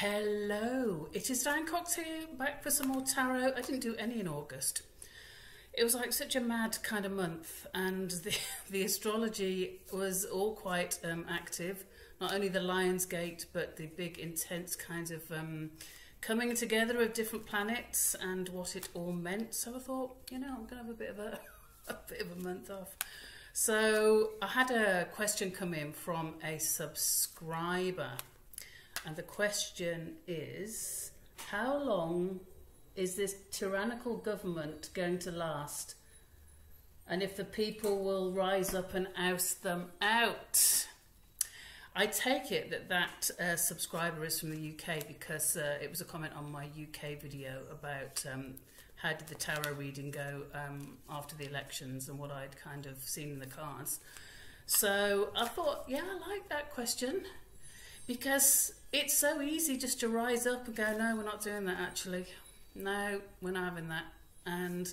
Hello, it is Dan Cox here, back for some more tarot. I didn't do any in August. It was like such a mad kind of month, and the astrology was all quite active. Not only the Lionsgate, but the big intense kinds of coming together of different planets and what it all meant. So I thought, you know, I'm going to have a bit of a month off. So I had a question come in from a subscriber. And the question is, how long is this tyrannical government going to last? And if the people will rise up and oust them out? I take it that subscriber is from the UK because it was a comment on my UK video about how did the tarot reading go after the elections and what I'd kind of seen in the cards. So I thought, yeah, I like that question. Because it's so easy just to rise up and go, no, we're not doing that actually. No, we're not having that. And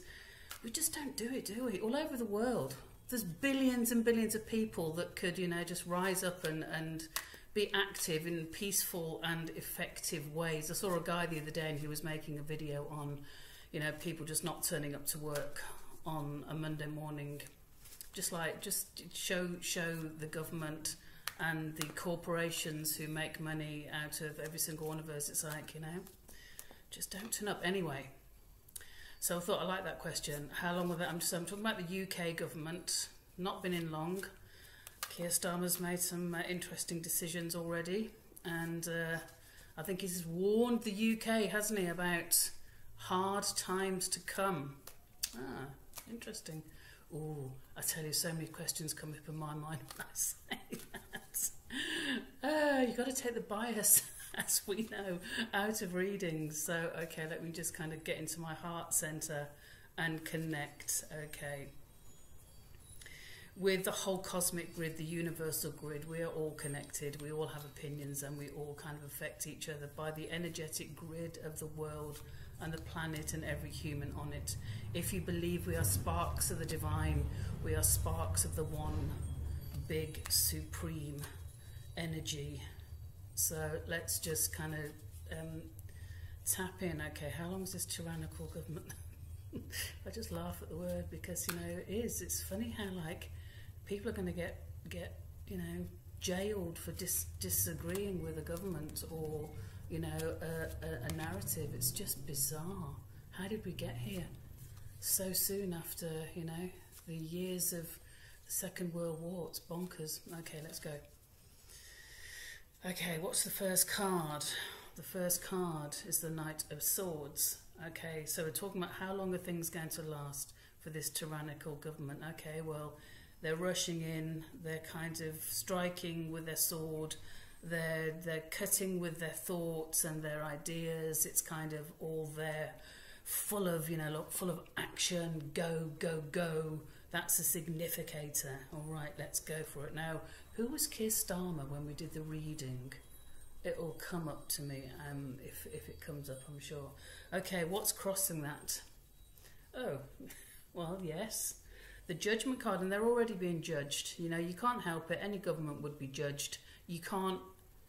we just don't do it, do we? All over the world. There's billions and billions of people that could, you know, just rise up and be active in peaceful and effective ways. I saw a guy the other day and he was making a video on, you know, people just not turning up to work on a Monday morning. Just show the government and the corporations who make money out of every single one of us. It's like, you know, just don't turn up anyway. So I thought I like that question. How long will that? I'm talking about the UK government. Not been in long. Keir Starmer's made some interesting decisions already, and I think he's warned the UK, hasn't he, about hard times to come. Ah, interesting. Oh, I tell you, so many questions come up in my mind when I say that. You've got to take the bias, as we know, out of readings. So, okay, let me just kind of get into my heart centre and connect, okay. With the whole cosmic grid, the universal grid, we are all connected. We all have opinions and we all kind of affect each other by the energetic grid of the world and the planet and every human on it. If you believe we are sparks of the divine, we are sparks of the one big supreme energy. So let's just kind of tap in. Okay, how long is this tyrannical government? I just laugh at the word because, you know, it's funny how like people are going to get you know, jailed for disagreeing with a government or, you know, a narrative. It's just bizarre. How did we get here so soon after, you know, the years of the Second World War? It's bonkers. Okay, let's go. Okay, what's the first card? The first card is the Knight of Swords. Okay, so we're talking about how long are things going to last for this tyrannical government. Okay, well, they're rushing in, they're kind of striking with their sword, they're cutting with their thoughts and their ideas. It's kind of all there, full of, you know, look, full of action, go, go, go. That's a significator. All right, let's go for it. Now, who was Keir Starmer when we did the reading? It'll come up to me if it comes up, I'm sure. Okay, what's crossing that? Oh, well, yes. The judgment card, and they're already being judged. You know, you can't help it. Any government would be judged. You can't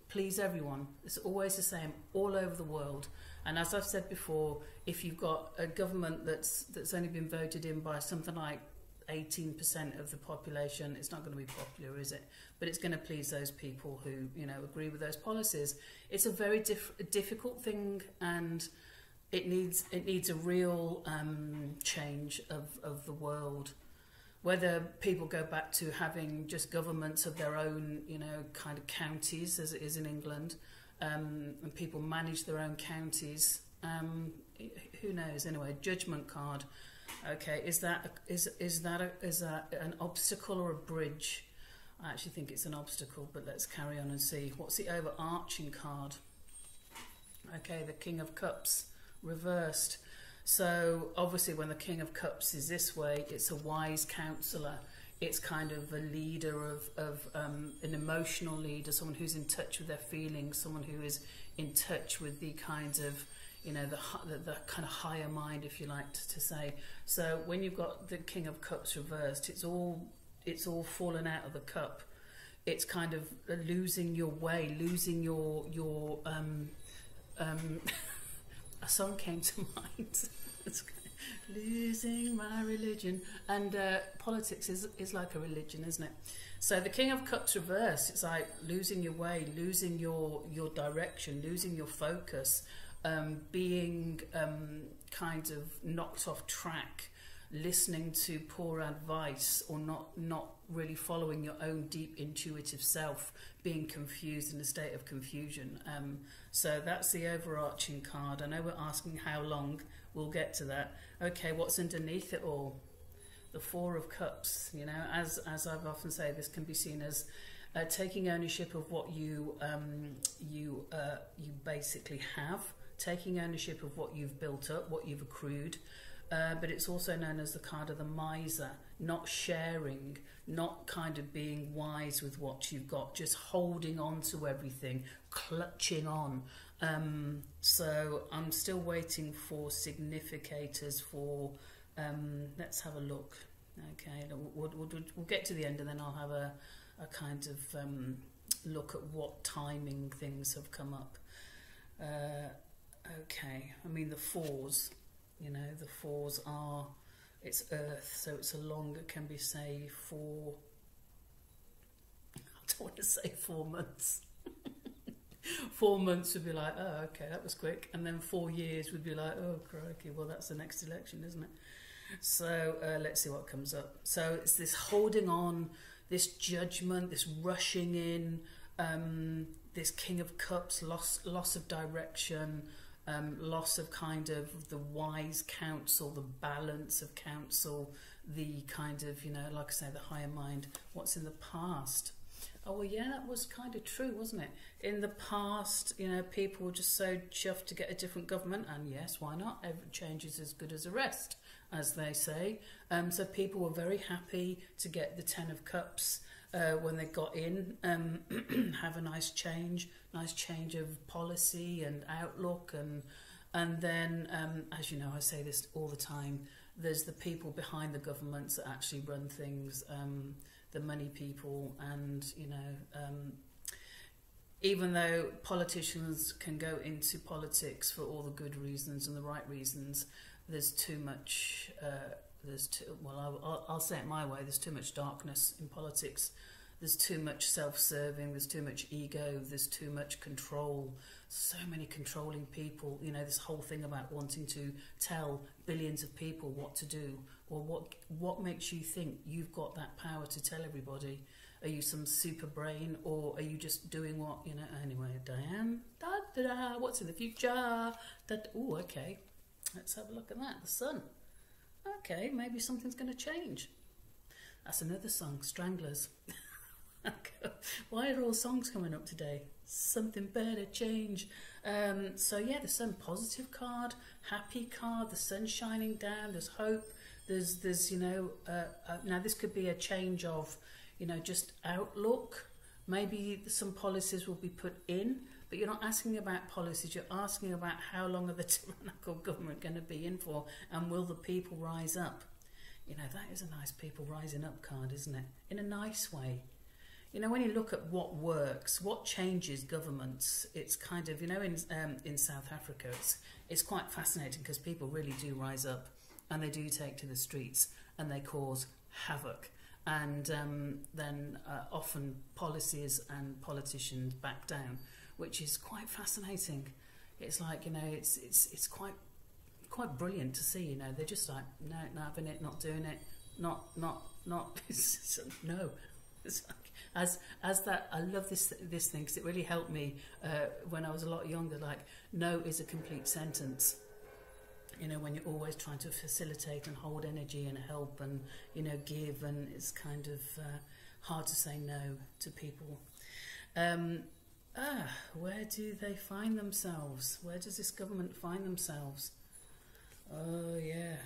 please everyone. It's always the same all over the world. And as I've said before, if you've got a government that's only been voted in by something like 18% of the population, it's not going to be popular, is it? But it's going to please those people who, you know, agree with those policies. It's a very difficult thing, and it needs a real change of the world. Whether people go back to having just governments of their own, you know, kind of counties, as it is in England, and people manage their own counties, who knows? Anyway, judgment card. Okay, is that an obstacle or a bridge? I actually think it's an obstacle, but let's carry on and see. What's the overarching card? Okay, the King of Cups reversed. So obviously when the King of Cups is this way, it's a wise counsellor. It's kind of a leader of an emotional leader, someone who's in touch with their feelings, someone who is in touch with the kinds of, you know, the kind of higher mind, if you like to say. So when you've got the King of Cups reversed, it's all fallen out of the cup. It's kind of losing your way, losing your a song came to mind. It's losing my religion, and politics is like a religion, isn't it? So the King of Cups reverse, it's like losing your way, losing your direction, losing your focus, being kind of knocked off track, listening to poor advice, or not really following your own deep intuitive self, being confused, in a state of confusion. So that's the overarching card. I know we're asking how long, we'll get to that. Okay, what's underneath it all? The Four of Cups. You know, as I've often said, this can be seen as taking ownership of what you basically have, taking ownership of what you've built up, what you've accrued. But it's also known as the card of the miser, not sharing, not kind of being wise with what you've got, just holding on to everything, clutching on. So I'm still waiting for significators for, let's have a look. Okay, we'll get to the end, and then I'll have a kind of look at what timing things have come up. Okay, I mean the fours. You know, the fours are, it's earth, so it's a longer, can be say for, I don't want to say 4 months. 4 months would be like, oh, okay, that was quick. And then 4 years would be like, oh, crikey, well, that's the next election, isn't it? So let's see what comes up. So it's this holding on, this judgment, this rushing in, this King of Cups, loss of direction, loss of kind of the wise counsel, the balance of counsel, the kind of, you know, like I say, the higher mind, what's in the past. Oh, well, yeah, that was kind of true, wasn't it? In the past, you know, people were just so chuffed to get a different government, and yes, why not? Every change is as good as a rest, as they say. So people were very happy to get the Ten of Cups when they got in, have a nice change of policy and outlook, and then, as you know, I say this all the time, there's the people behind the governments that actually run things, the money people, and, you know, even though politicians can go into politics for all the good reasons and the right reasons, there's too much, I'll say it my way, there's too much darkness in politics. There's too much self-serving, there's too much ego, there's too much control, so many controlling people. You know, this whole thing about wanting to tell billions of people what to do, or what makes you think you've got that power to tell everybody? Are you some super brain, or are you just doing what, you know, anyway, Diane, da-da-da, what's in the future? Oh, okay, let's have a look at that, the sun. Okay, maybe something's going to change. That's another song, Stranglers. Why are all songs coming up today? Something better change. So yeah, the sun, positive card, happy card, the sun shining down, there's hope, there's you know, now this could be a change of, you know, just outlook. Maybe some policies will be put in, but you're not asking about policies, you're asking about how long are the tyrannical government going to be in for, and will the people rise up? You know, that is a nice people rising up card, isn't it? In a nice way. You know, when you look at what works, what changes governments, it's kind of, you know, in South Africa, it's quite fascinating because people really do rise up, and they do take to the streets, and they cause havoc. And then often policies and politicians back down, which is quite fascinating. It's like, you know, it's quite brilliant to see. You know, they're just like, no, not having it, not doing it, not no. It's like, as that, I love this thing because it really helped me when I was a lot younger. Like, no is a complete sentence. You know, when you're always trying to facilitate and hold energy and help and, you know, give, and it's kind of hard to say no to people. Where do they find themselves? Where does this government find themselves? Oh yeah,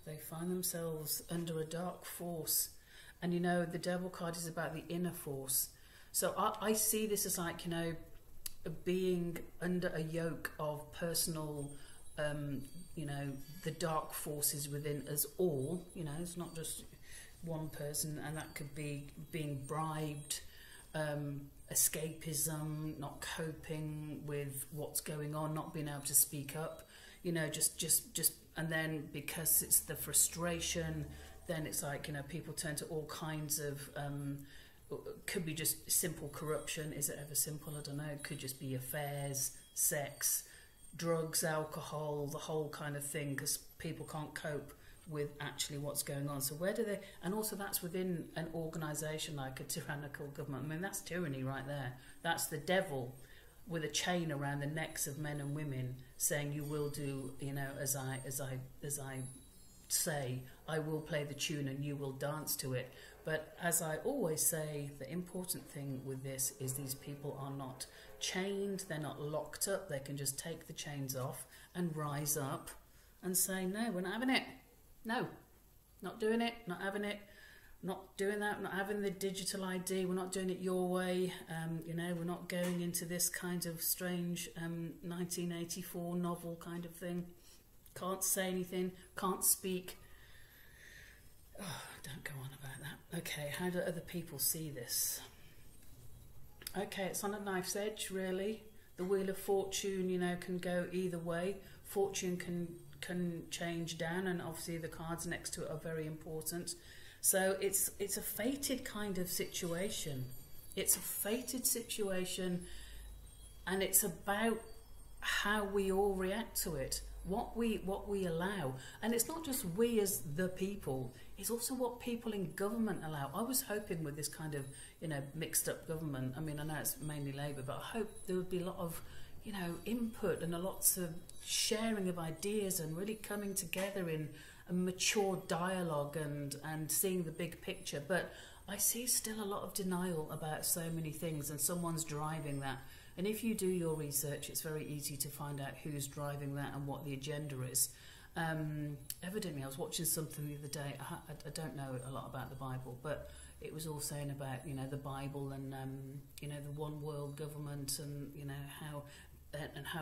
they find themselves under a dark force. And you know, the Devil card is about the inner force. So I see this as like, you know, being under a yoke of personal, you know, the dark forces within us all. You know, it's not just one person, and that could be being bribed, escapism, not coping with what's going on, not being able to speak up, you know, just, and then because it's the frustration, then it's like, you know, people turn to all kinds of, could be just simple corruption. Is it ever simple? I don't know. It could just be affairs, sex, drugs, alcohol, the whole kind of thing, because people can't cope with actually what's going on. So where do they, and also that's within an organisation like a tyrannical government. I mean, that's tyranny right there. That's the devil with a chain around the necks of men and women saying, you will do, you know, as I say, I will play the tune and you will dance to it. But as I always say, the important thing with this is these people are not chained, they're not locked up, they can just take the chains off and rise up and say, no, we're not having it. No, not doing it, not having it, not doing that, not having the digital ID, we're not doing it your way, you know, we're not going into this kind of strange 1984 novel kind of thing. Can't say anything, can't speak. Oh, don't go on about that. Okay, how do other people see this? Okay, it's on a knife's edge, really. The Wheel of Fortune, you know, can go either way. Fortune can change down, and obviously the cards next to it are very important. So it's a fated kind of situation. It's a fated situation, and it's about how we all react to it. What we allow, and it's not just we as the people, it's also what people in government allow. I was hoping with this kind of, you know, mixed up government, I mean, I know it's mainly Labour, but I hope there would be a lot of, you know, input and a lots of sharing of ideas and really coming together in a mature dialogue and seeing the big picture. But I see still a lot of denial about so many things, and someone's driving that. And if you do your research, it's very easy to find out who's driving that and what the agenda is. Evidently, I was watching something the other day. I don't know a lot about the Bible, but it was all saying about, you know, the Bible and you know, the one world government, and you know how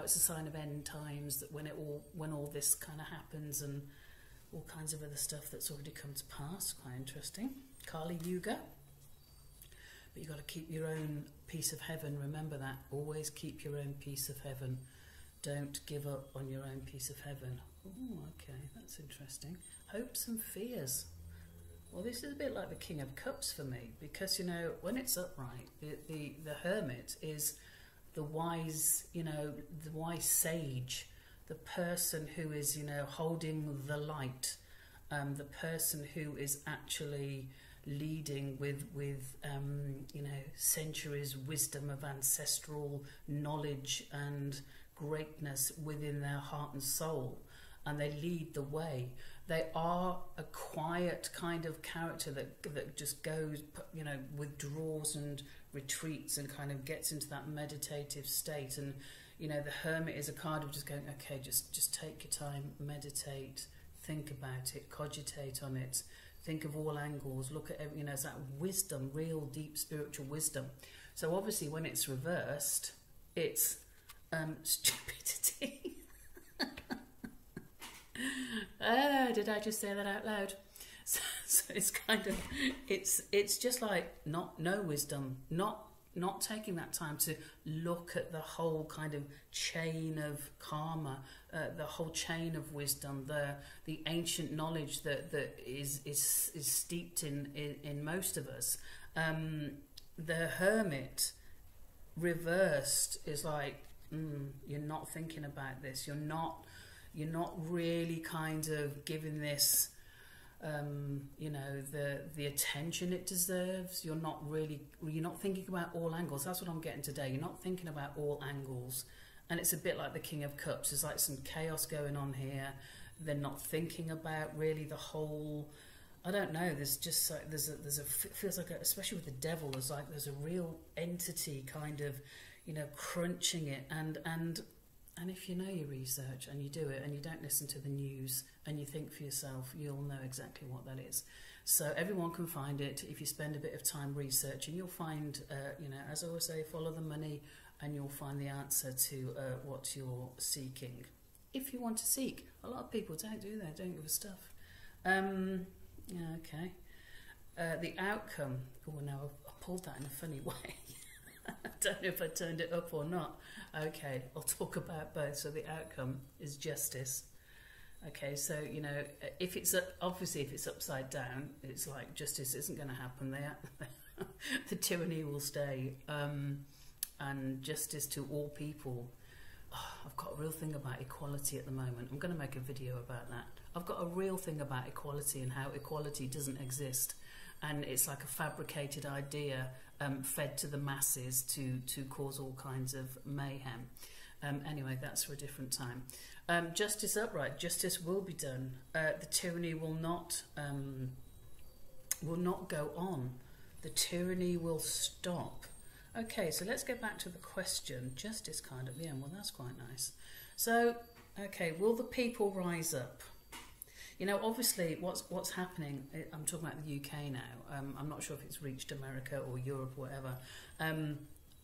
it's a sign of end times, that when all this kind of happens, and all kinds of other stuff that's already come to pass. Quite interesting. Kali Yuga. But you've got to keep your own piece of heaven. Remember that. Always keep your own piece of heaven. Don't give up on your own piece of heaven. Oh, okay, that's interesting. Hopes and fears. Well, this is a bit like the King of Cups for me, because, you know, when it's upright, the hermit is the wise, you know, the wise sage, the person who is, you know, holding the light, the person who is actually leading with you know, centuries wisdom of ancestral knowledge and greatness within their heart and soul, and they lead the way. They are a quiet kind of character that just goes, you know, withdraws and retreats and kind of gets into that meditative state. And you know, the hermit is a card of just going, okay, just take your time, meditate, think about it, cogitate on it. Think of all angles, look at every, you know, it's that wisdom, real deep spiritual wisdom. So obviously when it's reversed, it's stupidity. Did I just say that out loud? So it's kind of, it's just like no wisdom, not taking that time to look at the whole kind of chain of karma, the whole chain of wisdom, the ancient knowledge that is steeped in most of us. The hermit reversed is like, you're not thinking about this. You're not really kind of giving this, you know, the attention it deserves. You're not thinking about all angles. That's what I'm getting today. You're not thinking about all angles, and it's a bit like the King of Cups. There's like some chaos going on here. They're not thinking about really the whole. I don't know. There's just like it feels like especially with the devil, there's a real entity kind of, you know, crunching it, and if you know your research and you do it and you don't listen to the news and you think for yourself, you'll know exactly what that is. So everyone can find it. If you spend a bit of time researching, you'll find, you know, as I always say, follow the money, and you'll find the answer to what you're seeking. If you want to seek. A lot of people don't do that, don't give a stuff. Yeah, okay. The outcome. Oh, no, I pulled that in a funny way. I don't know if I turned it up or not. Okay, I'll talk about both. So the outcome is justice. Okay, so, you know, if it's obviously if it's upside down, it's like justice isn't going to happen there. The tyranny will stay, and justice to all people. Oh, I've got a real thing about equality at the moment. I'm going to make a video about that. I've got a real thing about equality and how equality doesn't exist, and it's like a fabricated idea fed to the masses to cause all kinds of mayhem. Anyway, that's for a different time. Justice upright. Justice will be done. The tyranny will not go on. The tyranny will stop. Okay, so let's get back to the question. Justice card at the end. Well, that's quite nice. So, okay, will the people rise up? You know, obviously, what's happening? I'm talking about the UK now. I'm not sure if it's reached America or Europe or whatever.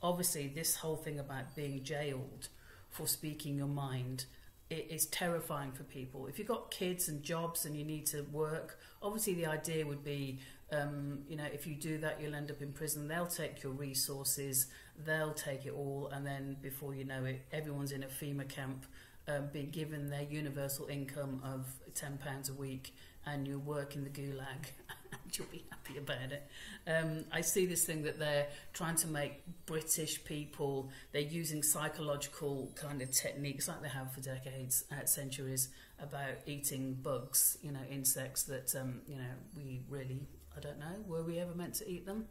Obviously, this whole thing about being jailed for speaking your mind, it is terrifying for people. If you've got kids and jobs and you need to work, obviously the idea would be, you know, if you do that, you'll end up in prison. They'll take your resources, they'll take it all, and then before you know it, everyone's in a FEMA camp, being given their universal income of £10 a week, and you work in the gulag, and you'll be happy about it. I see this thing that they're trying to make British people, they're using psychological kind of techniques like they have for decades, centuries, about eating bugs, you know, insects that, you know, we really, I don't know, were we ever meant to eat them?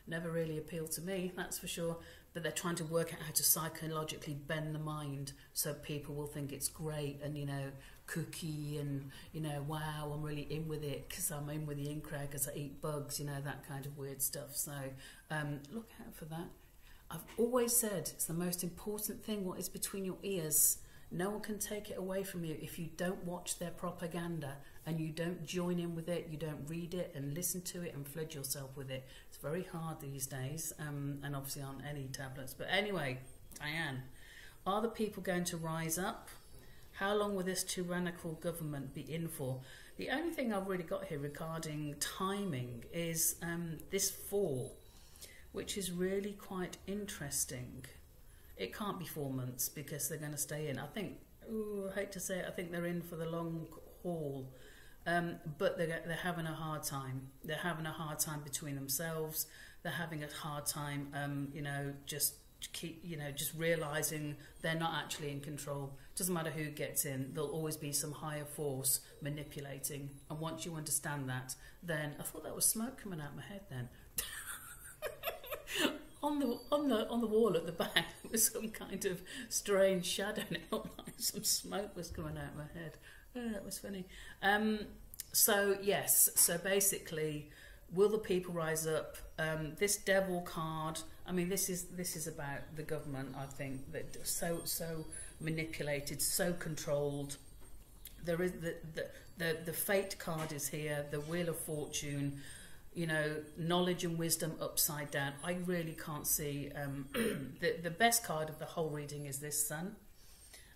Never really appealed to me, that's for sure. But they're trying to work out how to psychologically bend the mind so people will think it's great and, you know, cookie and, you know, wow, I'm really in with it because I'm in with the in crowd because I eat bugs, you know, that kind of weird stuff. So look out for that. I've always said it's the most important thing, what is between your ears. No one can take it away from you if you don't watch their propaganda and you don't join in with it, you don't read it and listen to it and flood yourself with it. It's very hard these days, and obviously aren't any tablets. But anyway, Diane, are the people going to rise up? How long will this tyrannical government be in for? The only thing I've really got here regarding timing is this 4, which is really quite interesting. It can't be 4 months because they're going to stay in. I think, I hate to say it, I think they're in for the long haul. But they're having a hard time. They're having a hard time between themselves. They're having a hard time, you know, just realising they're not actually in control. Doesn't matter who gets in, there'll always be some higher force manipulating. And once you understand that, then I thought that was smoke coming out of my head then. On the wall at the back there was some kind of strange shadow and it looked like some smoke was coming out of my head. Oh, that was funny. So yes, so basically, will the people rise up? This devil card, I mean, this is about the government, I think, that so manipulated, so controlled. There is the fate card is here, the Wheel of Fortune, you know, knowledge and wisdom upside down. I really can't see. The best card of the whole reading is this Sun,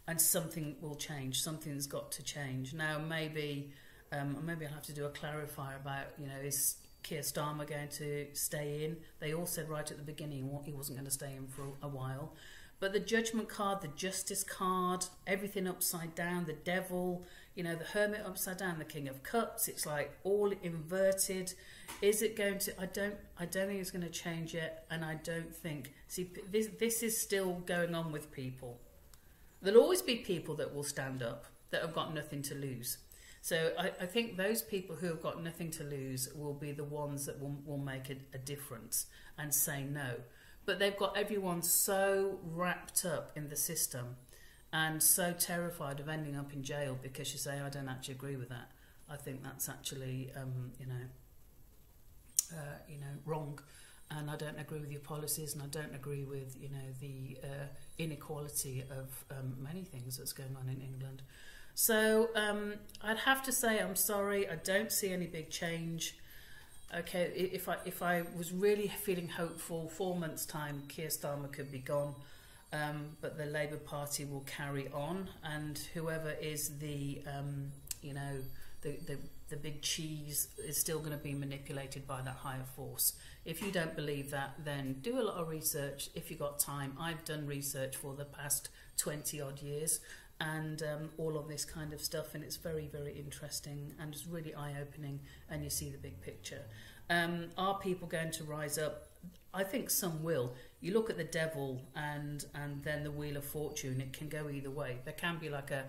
and something will change. Something's got to change. Now maybe I'll have to do a clarifier about, you know, is Keir Starmer going to stay in? They all said right at the beginning he wasn't going to stay in for a while. But the Judgment card, the Justice card, everything upside down, the Devil, you know, the Hermit upside down, the King of Cups, it's like all inverted. Is it going to, I don't think it's going to change yet, and I don't think, see, this is still going on with people. There'll always be people that will stand up, that have got nothing to lose. So I think those people who have got nothing to lose will be the ones that will make a difference and say no. But they've got everyone so wrapped up in the system and so terrified of ending up in jail because you say, I don't actually agree with that. I think that's actually, wrong. And I don't agree with your policies, and I don't agree with, you know, the inequality of many things that's going on in England. So I'd have to say I'm sorry. I don't see any big change. Okay, if I was really feeling hopeful, 4 months' time, Keir Starmer could be gone, but the Labour Party will carry on, and whoever is the the big cheese is still going to be manipulated by that higher force. If you don't believe that, then do a lot of research if you've got time. I've done research for the past 20 odd years, and all of this kind of stuff, and it's very, very interesting, and it's really eye-opening, and you see the big picture. Are people going to rise up? I think some will. You look at the devil and then the Wheel of Fortune, it can go either way. There can be like a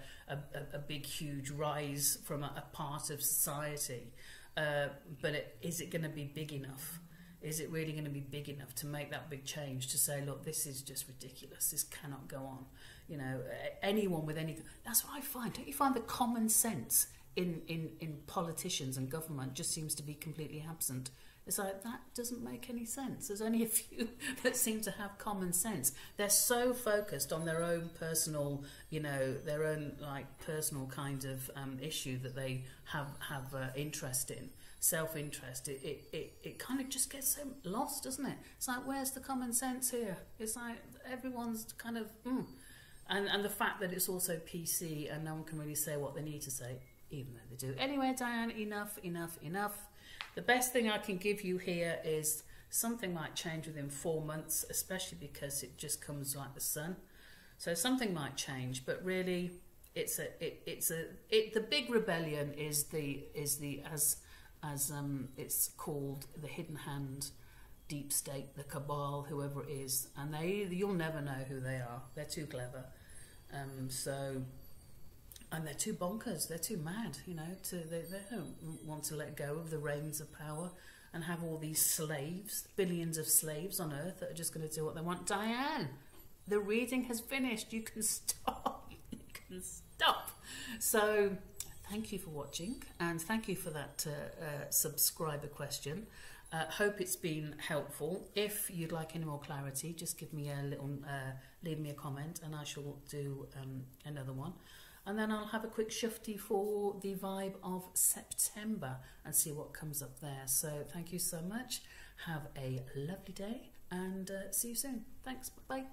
big, huge rise from a part of society, but is it going to be big enough? Is it really going to be big enough to make that big change, to say, look, this is just ridiculous, this cannot go on? You know, anyone with any... That's what I find. Don't you find the common sense in politicians and government just seems to be completely absent? It's like, that doesn't make any sense. There's only a few that seem to have common sense. They're so focused on their own personal, you know, their own like personal kind of issue that they have interest in, self-interest. It kind of just gets so lost, doesn't it? It's like, where's the common sense here? It's like everyone's kind of, and the fact that it's also PC and no one can really say what they need to say, even though they do. Anyway, Diane, enough. The best thing I can give you here is something might change within 4 months, especially because it just comes like the sun. So something might change, but really, the big rebellion is it's called the hidden hand, deep state, the cabal, whoever it is, and you'll never know who they are. They're too clever, and they're too bonkers, they're too mad, you know, they don't want to let go of the reins of power and have all these slaves, billions of slaves on earth that are just going to do what they want. Diane, the reading has finished. You can stop. You can stop. So thank you for watching, and thank you for that subscriber question. Hope it's been helpful. If you'd like any more clarity, just give me a little, leave me a comment, and I shall do another one. And then I'll have a quick shufty for the vibe of September and see what comes up there. So thank you so much. Have a lovely day, and see you soon. Thanks. Bye.